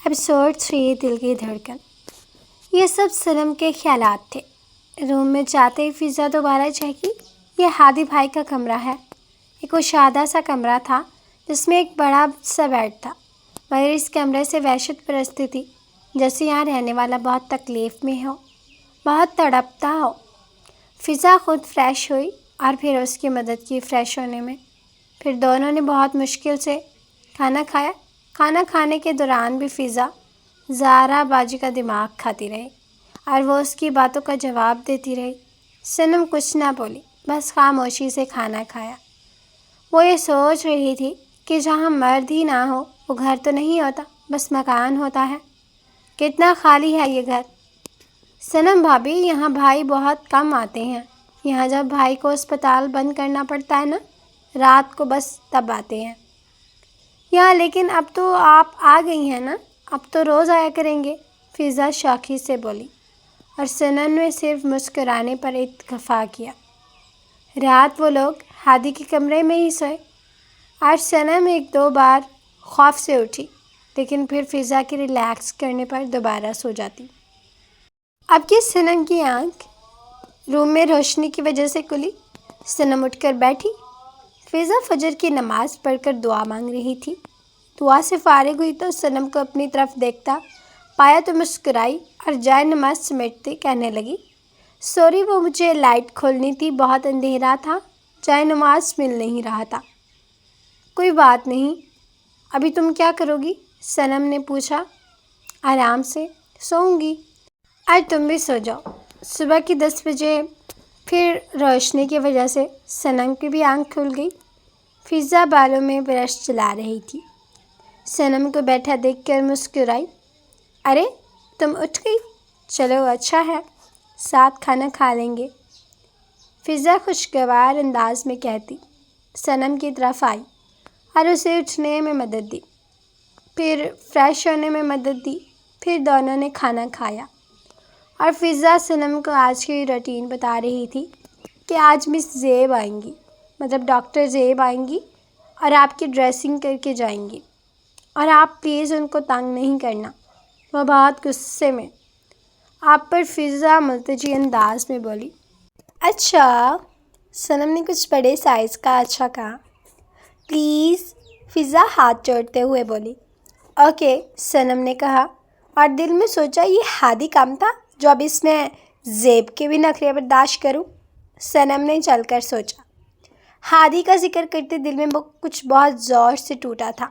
Episode 3 دل کی دھڑکن۔ یہ سب صنم کے خیالات تھے۔ روم میں جاتے ہی فضا دوبارہ چہکی۔ یہ ہادی بھائی کا کمرہ ہے۔ ایک کشادہ سا کمرہ تھا جس میں ایک بڑا سا بیڈ تھا، مگر اس کمرے سے وحشت پرستی تھی، جیسے یہاں رہنے والا بہت تکلیف میں ہو، بہت تڑپتا ہو۔ فضا خود فریش ہوئی اور پھر اس کی مدد کی فریش ہونے میں۔ پھر دونوں نے بہت مشکل سے کھانا کھایا۔ کھانا کھانے کے دوران بھی فضا زہرا باجی کا دماغ کھاتی رہی اور وہ اس کی باتوں کا جواب دیتی رہی۔ صنم کچھ نہ بولی، بس خاموشی سے کھانا کھایا۔ وہ یہ سوچ رہی تھی کہ جہاں مرد ہی نہ ہو وہ گھر تو نہیں ہوتا، بس مکان ہوتا ہے۔ کتنا خالی ہے یہ گھر۔ صنم بھابھی، یہاں بھائی بہت کم آتے ہیں۔ یہاں جب بھائی کو اسپتال بند کرنا پڑتا ہے نا، رات کو بس تب آتے ہیں یہاں۔ لیکن اب تو آپ آ گئی ہیں نا، اب تو روز آیا کریں گے، فضا شوخی سے بولی، اور صنم نے صرف مسکرانے پر اتفاق کیا۔ رات وہ لوگ ہادی کے کمرے میں ہی سوئے اور صنم ایک دو بار خوف سے اٹھی، لیکن پھر فضا کے ریلیکس کرنے پر دوبارہ سو جاتی۔ اب کی صنم کی آنکھ روم میں روشنی کی وجہ سے کھلی۔ صنم اٹھ کر بیٹھی۔ فضا فجر کی نماز پڑھ کر دعا مانگ رہی تھی۔ دعا سے فارغ ہوئی تو صنم کو اپنی طرف دیکھتا پایا تو مسکرائی اور جائے نماز سمیٹتے کہنے لگی، سوری، وہ مجھے لائٹ کھولنی تھی، بہت اندھیرا تھا، جائے نماز مل نہیں رہا تھا۔ کوئی بات نہیں، ابھی تم کیا کرو گی؟ صنم نے پوچھا۔ آرام سے سوؤں گی۔ آج تم بھی سو جاؤ، صبح کی 10 بجے۔ پھر روشنی کی وجہ سے صنم کی بھی آنکھ کھل گئی۔ فضا بالوں میں برش چلا رہی تھی۔ صنم کو بیٹھا دیکھ کر مسکرائی، ارے تم اٹھ گئی، چلو اچھا ہے، ساتھ کھانا کھا لیں گے، فضا خوشگوار انداز میں کہتی صنم کی طرف آئی اور اسے اٹھنے میں مدد دی، پھر فریش ہونے میں مدد دی۔ پھر دونوں نے کھانا کھایا اور فضا صنم کو آج کی روٹین بتا رہی تھی کہ آج مس زیب آئیں گی، مطلب ڈاکٹر زیب آئیں گی اور آپ کی ڈریسنگ کر کے جائیں گی، اور آپ پلیز ان کو تنگ نہیں کرنا، وہ بہت غصے میں آپ پر۔ فضا ملتجی انداز میں بولی، اچھا؟ صنم نے کچھ بڑے سائز کا اچھا کہا۔ پلیز، فضا ہاتھ جوڑتے ہوئے بولی۔ اوکے، صنم نے کہا اور دل میں سوچا یہ ہادی کم تھا جو اب اس میں زیب کے بھی نخرے برداشت کروں۔ صنم نے چل کر سوچا۔ ہادی کا ذکر کرتے دل میں کچھ بہت زور سے ٹوٹا تھا۔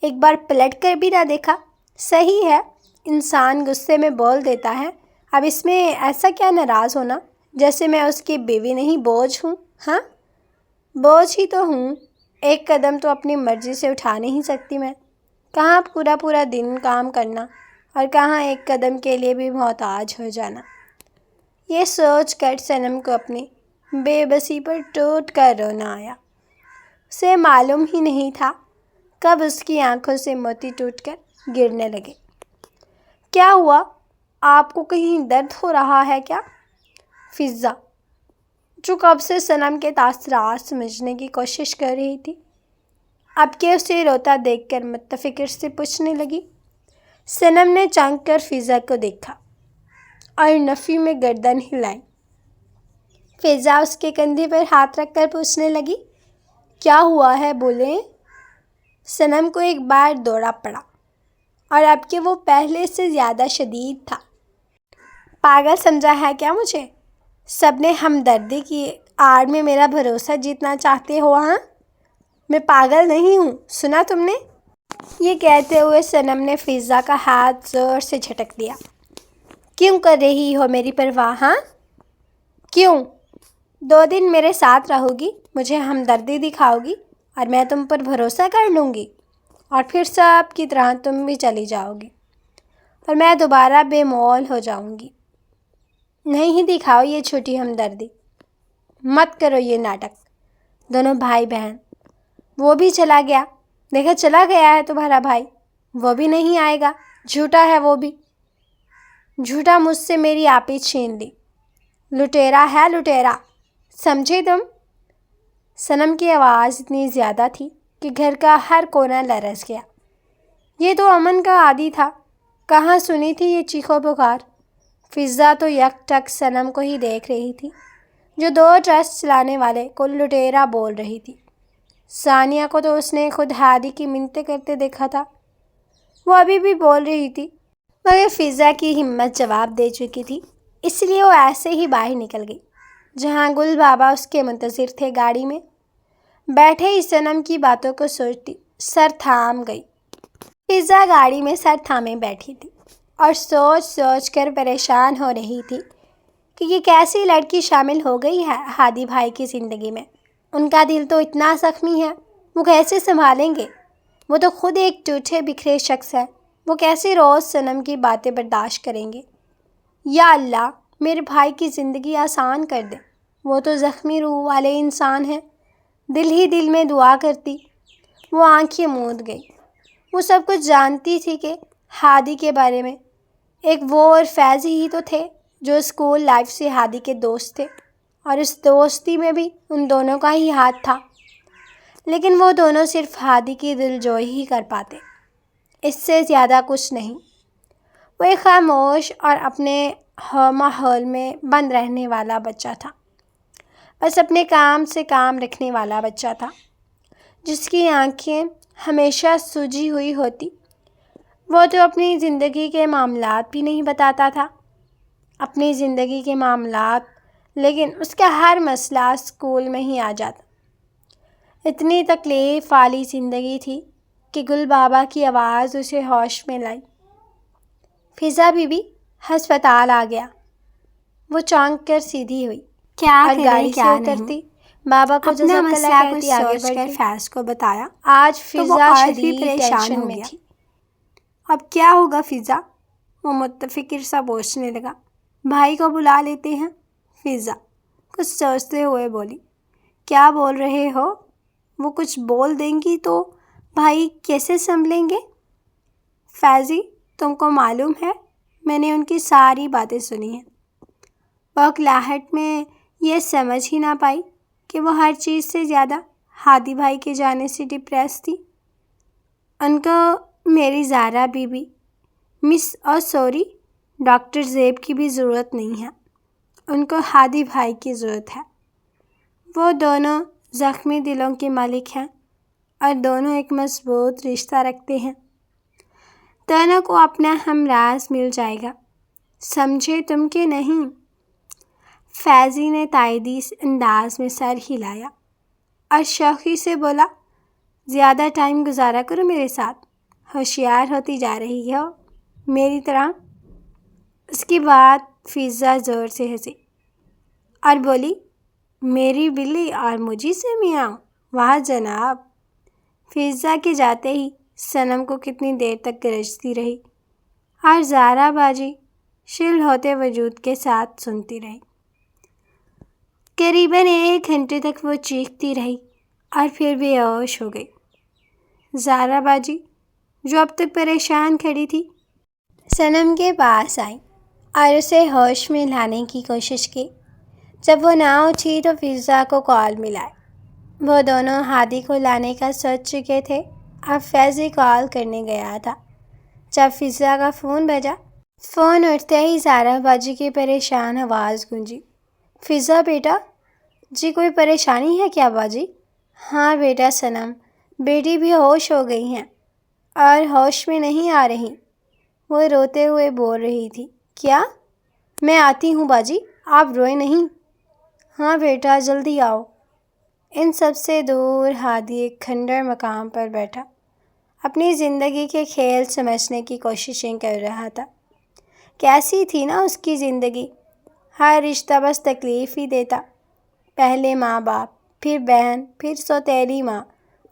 ایک بار پلٹ کر بھی نہ دیکھا۔ صحیح ہے، انسان غصے میں بول دیتا ہے، اب اس میں ایسا کیا ناراض ہونا، جیسے میں اس کی بیوی نہیں، بوجھ ہوں۔ ہاں، بوجھ ہی تو ہوں، ایک قدم تو اپنی مرضی سے اٹھا نہیں سکتی میں، کہاں پورا پورا دن کام کرنا اور کہاں ایک قدم کے لیے بھی محتاج ہو جانا۔ یہ سوچ کر صنم کو اپنی بے بسی پر ٹوٹ کر رونا آیا۔ اسے معلوم ہی نہیں تھا کب اس کی آنکھوں سے موتی ٹوٹ کر گرنے لگے۔ کیا ہوا؟ آپ کو کہیں درد ہو رہا ہے کیا؟ فضا، جو کب سے صنم کے تاثرات سمجھنے کی کوشش کر رہی تھی، اب کہ اسے روتا دیکھ کر متفکر سے پوچھنے لگی۔ صنم نے چونک کر فضا کو دیکھا اور نفی میں گردن ہلائی۔ فضا اس کے کندھے پر ہاتھ رکھ کر پوچھنے لگی، کیا ہوا ہے، بولیں؟ صنم کو ایک بار دورہ پڑا اور اب کہ وہ پہلے سے زیادہ شدید تھا۔ پاگل سمجھا ہے کیا مجھے؟ سب نے ہمدردی کی آڑ میں میرا بھروسہ جیتنا چاہتے ہو؟ ہاں، میں پاگل نہیں ہوں، سنا تم نے؟ یہ کہتے ہوئے صنم نے فضا کا ہاتھ زور سے جھٹک دیا۔ کیوں کر رہی ہو میری پرواہ؟ ہاں کیوں؟ 2 دن میرے ساتھ رہو گی، مجھے ہمدردی دکھاؤ گی اور میں تم پر بھروسہ کر لوں گی، اور پھر سب کی طرح تم بھی چلی جاؤ گی اور میں دوبارہ بے مول ہو جاؤں گی۔ نہیں دکھاؤ یہ چھوٹی ہمدردی، مت کرو یہ ناٹک۔ دونوں بھائی بہن، وہ بھی چلا گیا، دیکھا چلا گیا ہے تمہارا بھائی، وہ بھی نہیں آئے گا، جھوٹا ہے وہ بھی، جھوٹا مجھ سے میری آپی چھین لی، لٹیرا ہے لٹیرا، سمجھے تم؟ صنم کی آواز اتنی زیادہ تھی کہ گھر کا ہر کونا لرز گیا۔ یہ تو امن کا عادی تھا، کہاں سنی تھی یہ چیخو پکار؟ فضا تو یک ٹک صنم کو ہی دیکھ رہی تھی جو 2 ٹرسٹ چلانے والے کو لٹیرا بول رہی تھی۔ ثانیہ کو تو اس نے خود ہادی کی منتیں کرتے دیکھا تھا، وہ ابھی بھی بول رہی تھی، مگر فضا کی ہمت جواب دے چکی تھی، اس لیے وہ ایسے ہی باہر نکل گئی جہاں گل بابا اس کے منتظر تھے۔ گاڑی میں بیٹھے ہی صنم کی باتوں کو سوچتی سر تھام گئی۔ فضا گاڑی میں سر تھامے بیٹھی تھی اور سوچ سوچ کر پریشان ہو رہی تھی کہ یہ کیسی لڑکی شامل ہو گئی ہے ہادی بھائی کی زندگی میں۔ ان کا دل تو اتنا زخمی ہے، وہ کیسے سنبھالیں گے؟ وہ تو خود ایک ٹوٹے بکھرے شخص ہے، وہ کیسے روز صنم کی باتیں برداشت کریں گے؟ یا اللہ میرے بھائی کی زندگی آسان کر دے، وہ تو زخمی روح والے انسان ہیں۔ دل ہی دل میں دعا کرتی وہ آنکھیں موند گئی۔ وہ سب کچھ جانتی تھی کہ ہادی کے بارے میں، ایک وہ اور فیضی ہی تو تھے جو اسکول لائف سے ہادی کے دوست تھے، اور اس دوستی میں بھی ان دونوں کا ہی ہاتھ تھا، لیکن وہ دونوں صرف ہادی کی دل جوئی ہی کر پاتے، اس سے زیادہ کچھ نہیں۔ وہ ایک خاموش اور اپنے ماحول میں بند رہنے والا بچہ تھا، بس اپنے کام سے کام رکھنے والا بچہ تھا جس کی آنکھیں ہمیشہ سوجی ہوئی ہوتی۔ وہ تو اپنی زندگی کے معاملات بھی نہیں بتاتا تھا، اپنی زندگی کے معاملات، لیکن اس کا ہر مسئلہ اسکول میں ہی آ جاتا۔ اتنی تکلیف والی زندگی تھی کہ گل بابا کی آواز اسے ہوش میں لائی، فضا بی بی ہسپتال آ گیا۔ وہ چونک کر سیدھی ہوئی اور گاڑی سے اترتی بابا کو اپنا جزاک مسئلہ اللہ کچھ کہتی آگے سوچ کر بڑھتی۔ فیض کو بتایا آج تو وہ فضا اور بھی شدید پریشان ٹینشن ہو میں گیا۔ تھی۔ اب کیا ہوگا فضا؟ وہ متفکر سا پوچھنے لگا۔ بھائی کو بلا لیتے ہیں، فضا کچھ سوچتے ہوئے بولی۔ کیا بول رہے ہو؟ وہ کچھ بول دیں گی تو بھائی کیسے سنبھلیں گے؟ فیضی تم کو معلوم ہے میں نے ان کی ساری باتیں سنی ہیں۔ بوکھلاہٹ میں یہ سمجھ ہی نہ پائی کہ وہ ہر چیز سے زیادہ ہادی بھائی کے جانے سے ڈپریس تھی۔ ان کو میری زارا بی بی، مس اور سوری ڈاکٹر زیب کی بھی ضرورت نہیں ہے، ان کو ہادی بھائی کی ضرورت ہے۔ وہ دونوں زخمی دلوں کے مالک ہیں اور دونوں ایک مضبوط رشتہ رکھتے ہیں، دونوں کو اپنا ہمراز مل جائے گا، سمجھے تم کہ نہیں؟ فیضی نے تائیدی انداز میں سر ہلایا اور شوخی سے بولا، زیادہ ٹائم گزارا کرو میرے ساتھ، ہوشیار ہوتی جا رہی ہو میری طرح۔ اس کی بات فضا زور سے ہنسی اور بولی، میری بلی اور مجھے سے میاں، واہ جناب۔ فضا کے جاتے ہی صنم کو کتنی دیر تک گرجتی رہی اور زارا باجی شل ہوتے وجود کے ساتھ سنتی رہی۔ قریباً 1 گھنٹے تک وہ چیختی رہی اور پھر بے ہوش ہو گئی۔ زارا باجی جو اب تک پریشان کھڑی تھی، صنم کے پاس آئی اور اسے ہوش میں لانے کی کوشش کی۔ جب وہ نہ اٹھی تو فضا کو کال ملائی۔ وہ دونوں ہادی کو لانے کا سوچ چکے تھے، اب فیضی کال کرنے گیا تھا۔ جب فضا کا فون بجا، فون اٹھتے ہی زارا باجی کی پریشان آواز گونجی، فضا بیٹا، جی کوئی پریشانی ہے کیا باجی؟ ہاں بیٹا صنم، بیٹی بھی ہوش ہو گئی ہیں اور ہوش میں نہیں آ رہی، وہ روتے ہوئے بول رہی تھی۔ کیا؟ میں آتی ہوں باجی، آپ روئے نہیں۔ ہاں بیٹا جلدی آؤ۔ ان سب سے دور ہادی ایک کھنڈر مقام پر بیٹھا اپنی زندگی کے کھیل سمجھنے کی کوششیں کر رہا تھا۔ کیسی تھی نا اس کی زندگی، ہر رشتہ بس تکلیف ہی دیتا، پہلے ماں باپ، پھر بہن، پھر سوتیلی ماں،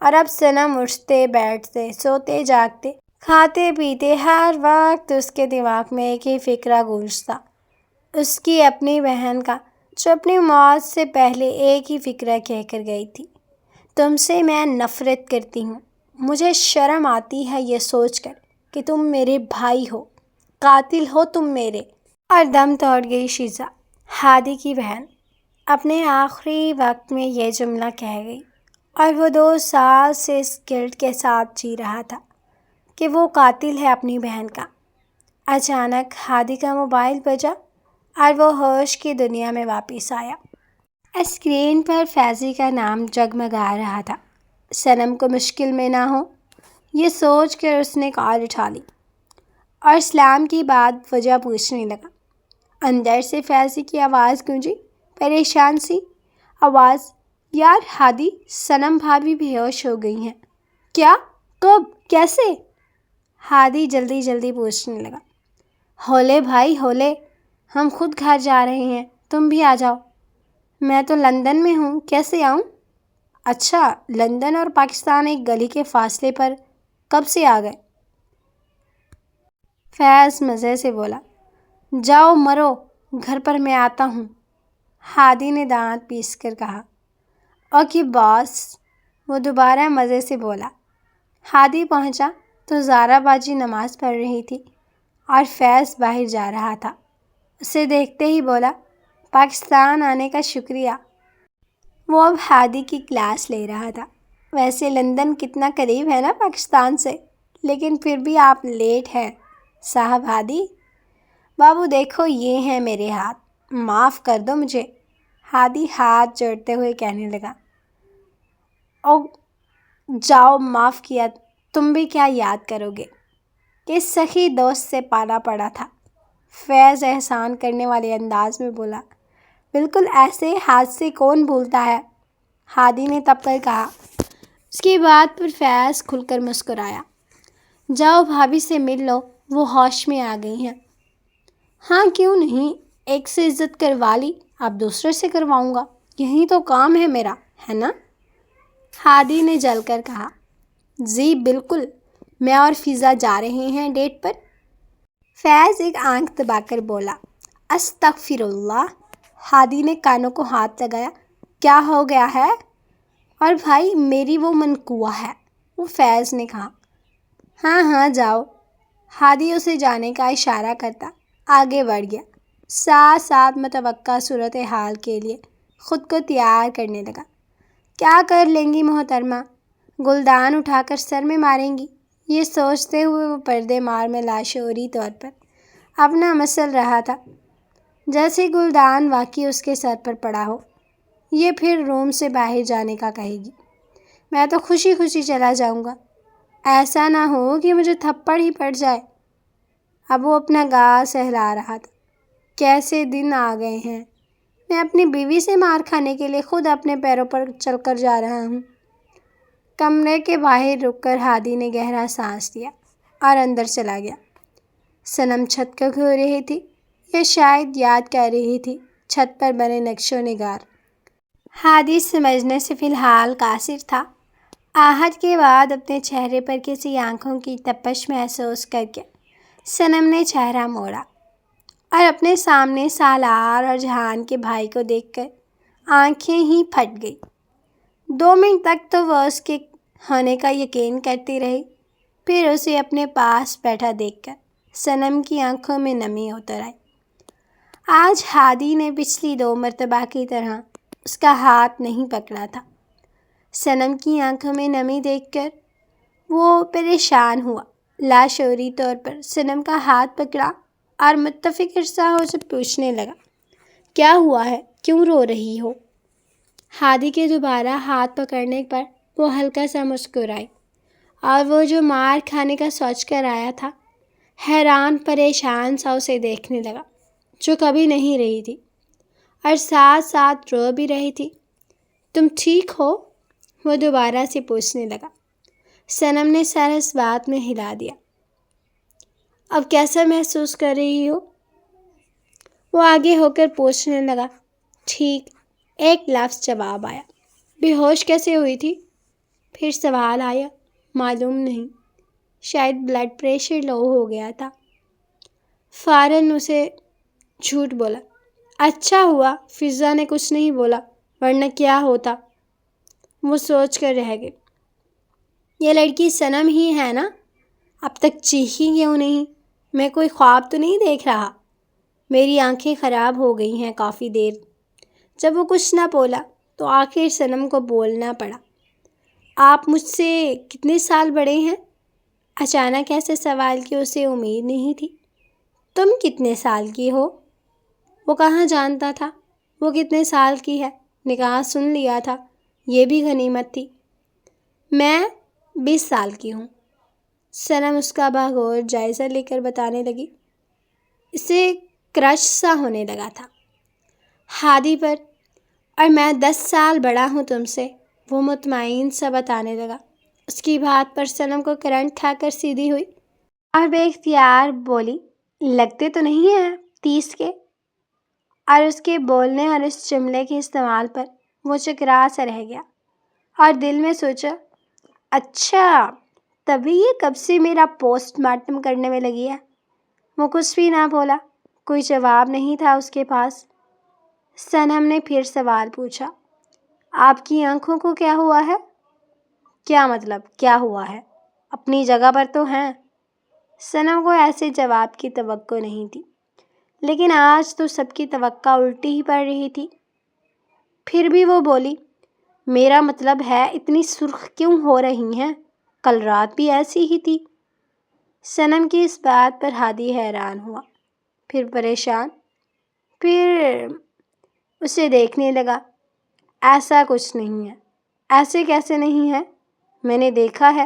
اور اب صنم اٹھتے بیٹھتے، سوتے جاگتے، کھاتے پیتے، ہر وقت اس کے دماغ میں ایک ہی فکرہ گونجتا، اس کی اپنی بہن کا، جو اپنی موت سے پہلے ایک ہی فکرہ کہہ کر گئی تھی، تم سے میں نفرت کرتی ہوں، مجھے شرم آتی ہے یہ سوچ کر کہ تم میرے بھائی ہو، قاتل ہو تم میرے۔ اور دم توڑ گئی شیزا، ہادی کی بہن، اپنے آخری وقت میں یہ جملہ کہہ گئی، اور وہ 2 سال سے اس گلٹ کے ساتھ جی رہا تھا کہ وہ قاتل ہے اپنی بہن کا۔ اچانک ہادی کا موبائل بجا اور وہ ہوش کی دنیا میں واپس آیا۔ اسکرین پر فیضی کا نام جگمگا رہا تھا۔ صنم کو مشکل میں نہ ہو یہ سوچ کر اس نے کال اٹھا لی اور سلام کی بعد وجہ پوچھنے لگا۔ اندر سے فیضی کی آواز گونجی، پریشان سی آواز، یار ہادی، صنم بھابھی بے ہوش ہو گئی ہیں۔ کیا؟ کب؟ کیسے؟ ہادی جلدی جلدی پوچھنے لگا۔ ہولے بھائی ہولے، ہم خود گھر جا رہے ہیں، تم بھی آ جاؤ۔ میں تو لندن میں ہوں، کیسے آؤں؟ اچھا، لندن اور پاکستان ایک گلی کے فاصلے پر، کب سے آ گئے؟ فیض مزے سے بولا۔ جاؤ مرو، گھر پر میں آتا ہوں، ہادی نے دانت پیس کر کہا۔ اوکے باس، وہ دوبارہ مزے سے بولا۔ ہادی پہنچا تو زارا باجی نماز پڑھ رہی تھی اور فیض باہر جا رہا تھا۔ اسے دیکھتے ہی بولا، پاکستان آنے کا شکریہ۔ وہ اب ہادی کی کلاس لے رہا تھا۔ ویسے لندن کتنا قریب ہے نا پاکستان سے، لیکن پھر بھی آپ لیٹ ہیں صاحب ہادی۔ بابو دیکھو یہ ہیں میرے ہاتھ، معاف کر دو مجھے، ہادی ہاتھ جوڑتے ہوئے کہنے لگا۔ او جاؤ، معاف کیا، تم بھی کیا یاد کرو گے کہ سخی دوست سے پالا پڑا تھا، فیض احسان کرنے والے انداز میں بولا۔ بالکل ایسے حادثے کون بھولتا ہے، ہادی نے تب کر کہا۔ اس کی بات پر فیض کھل کر مسکرایا۔ جاؤ بھابھی سے مل لو، وہ ہوش میں آ گئی ہیں۔ ہاں کیوں نہیں، ایک سے عزت کروا لی، اب دوسرے سے کرواؤں گا، یہی تو کام ہے میرا، ہے نا؟ ہادی نے جل کر کہا۔ جی بالکل، میں اور فضا جا رہے ہیں ڈیٹ پر۔ فیض ایک آنکھ دبا کر بولا۔ استغفر اللہ، ہادی نے کانوں کو ہاتھ لگایا۔ کیا ہو گیا ہے؟ اور بھائی میری وہ منقوہ ہے، وہ فیض نے کہا۔ ہاں ہاں جاؤ، ہادی اسے جانے کا اشارہ کرتا آگے بڑھ گیا، ساتھ ساتھ متوقع صورتحال کے لیے خود کو تیار کرنے لگا۔ کیا کر لیں گی محترمہ، گلدان اٹھا کر سر میں ماریں گی، یہ سوچتے ہوئے وہ پردے مار میں لاشعوری طور پر اپنا مسل رہا تھا، جیسے گلدان واقعی اس کے سر پر پڑا ہو۔ یہ پھر روم سے باہر جانے کا کہے گی، میں تو خوشی خوشی چلا جاؤں گا، ایسا نہ ہو کہ مجھے تھپڑ ہی پڑ جائے۔ اب وہ اپنا گال سہلا رہا تھا۔ کیسے دن آ گئے ہیں، میں اپنی بیوی سے مار کھانے کے لیے خود اپنے پیروں پر چل کر جا رہا ہوں۔ کمرے کے باہر رک کر ہادی نے گہرا سانس لیا اور اندر چلا گیا۔ صنم چھت کو کھو رہی تھی، یہ شاید یاد کر رہی تھی چھت پر بنے نقش و نگار۔ ہادی سمجھنے سے فی الحال قاصر تھا۔ آہٹ کے بعد اپنے چہرے پر کسی آنکھوں کی تپش محسوس کر کے صنم نے چہرہ موڑا اور اپنے سامنے سالار اور جہان کے بھائی کو دیکھ کر آنکھیں ہی پھٹ گئی۔ 2 منٹ تک تو وہ اس کے ہونے کا یقین کرتی رہی، پھر اسے اپنے پاس بیٹھا دیکھ کر صنم کی آنکھوں میں نمی اتر آئی۔ آج ہادی نے پچھلی 2 مرتبہ کی طرح اس کا ہاتھ نہیں پکڑا تھا۔ صنم کی آنکھوں میں نمی دیکھ کر وہ پریشان ہوا، لاشعوری طور پر صنم کا ہاتھ پکڑا اور متفق سا ہو سے پوچھنے لگا، کیا ہوا ہے، کیوں رو رہی ہو؟ ہادی کے دوبارہ ہاتھ پکڑنے پر وہ ہلکا سا مسکرائی اور وہ جو مار کھانے کا سوچ کر آیا تھا، حیران پریشان سا اسے دیکھنے لگا، جو کبھی نہیں رہی تھی اور ساتھ ساتھ رو بھی رہی تھی۔ تم ٹھیک ہو؟ وہ دوبارہ سے پوچھنے لگا۔ صنم نے سر اس بات میں ہلا دیا۔ اب کیسا محسوس کر رہی ہو؟ وہ آگے ہو کر پوچھنے لگا۔ ٹھیک، ایک لفظ جواب آیا۔ بے ہوش کیسے ہوئی تھی؟ پھر سوال آیا۔ معلوم نہیں، شاید بلڈ پریشر لو ہو گیا تھا۔ فوراً اسے جھوٹ بولا۔ اچھا ہوا فضا نے کچھ نہیں بولا، ورنہ کیا ہوتا؟ وہ سوچ کر رہ گئی۔ یہ لڑکی صنم ہی ہے نا؟ اب تک چیخی کیوں نہیں؟ میں کوئی خواب تو نہیں دیکھ رہا؟ میری آنکھیں خراب ہو گئی ہیں کافی دیر۔ جب وہ کچھ نہ بولا تو آخر صنم کو بولنا پڑا۔ آپ مجھ سے کتنے سال بڑے ہیں؟ اچانک ایسے سوال کی اسے امید نہیں تھی۔ تم کتنے سال کی ہو؟ وہ کہاں جانتا تھا وہ کتنے سال کی ہے، نکاح سن لیا تھا، یہ بھی غنیمت تھی۔ میں 20 سال کی ہوں، صنم اس کا باغور جائزہ لے کر بتانے لگی۔ اسے کرش سا ہونے لگا تھا ہادی پر۔ اور میں 10 سال بڑا ہوں تم سے، وہ مطمئن سا بتانے لگا۔ اس کی بات پر صنم کو کرنٹ کھا کر سیدھی ہوئی اور بے اختیار بولی، لگتے تو نہیں ہیں 30 کے؟ اور اس کے بولنے اور اس جملے کے استعمال پر وہ چکرا سا رہ گیا اور دل میں سوچا، اچھا تبھی یہ کب سے میرا پوسٹ مارٹم کرنے میں لگی ہے۔ وہ کچھ بھی نہ بولا، کوئی جواب نہیں تھا اس کے پاس۔ صنم نے پھر سوال پوچھا، آپ کی آنکھوں کو کیا ہوا ہے؟ کیا مطلب کیا ہوا ہے؟ اپنی جگہ پر تو ہیں۔ صنم کو ایسے جواب کی توقع نہیں تھی، لیکن آج تو سب کی توقع الٹی ہی پڑ رہی تھی۔ پھر بھی وہ بولی، میرا مطلب ہے اتنی سرخ کیوں ہو رہی ہیں؟ کل رات بھی ایسی ہی تھی۔ صنم کی اس بات پر ہادی حیران ہوا، پھر پریشان، پھر اسے دیکھنے لگا۔ ایسا کچھ نہیں ہے۔ ایسے کیسے نہیں ہے؟ میں نے دیکھا ہے۔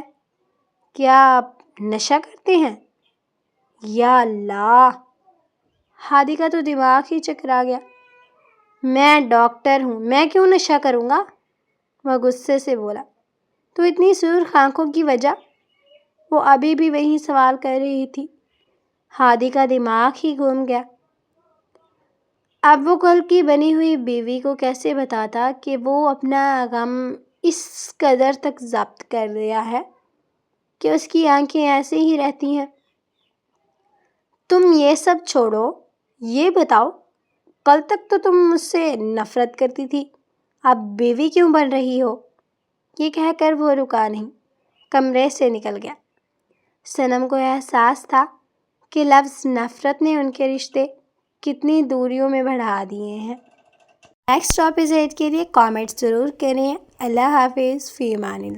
کیا آپ نشہ کرتے ہیں؟ یا اللہ! ہادی کا تو دماغ ہی چکرا گیا۔ میں ڈاکٹر ہوں، میں کیوں نشہ کروں گا؟ وہ غصے سے بولا۔ تو اتنی سرخ آنکھوں کی وجہ؟ وہ ابھی بھی وہی سوال کر رہی تھی۔ ہادی کا دماغ ہی گھوم گیا۔ اب وہ کل کی بنی ہوئی بیوی کو کیسے بتاتا کہ وہ اپنا غم اس قدر تک ضبط کر لیا ہے کہ اس کی آنکھیں ایسے ہی رہتی ہیں۔ تم یہ سب چھوڑو، یہ بتاؤ، کل تک تو تم مجھ سے نفرت کرتی تھی، اب بیوی کیوں بن رہی ہو؟ یہ کہہ کر وہ رکا نہیں، کمرے سے نکل گیا۔ صنم کو احساس تھا کہ لفظ نفرت نے ان کے رشتے کتنی دوریوں میں بڑھا دیے ہیں۔ نیکسٹ ایپیسوڈ کے لیے کامنٹ ضرور کریں۔ اللہ حافظ، فی امان اللہ۔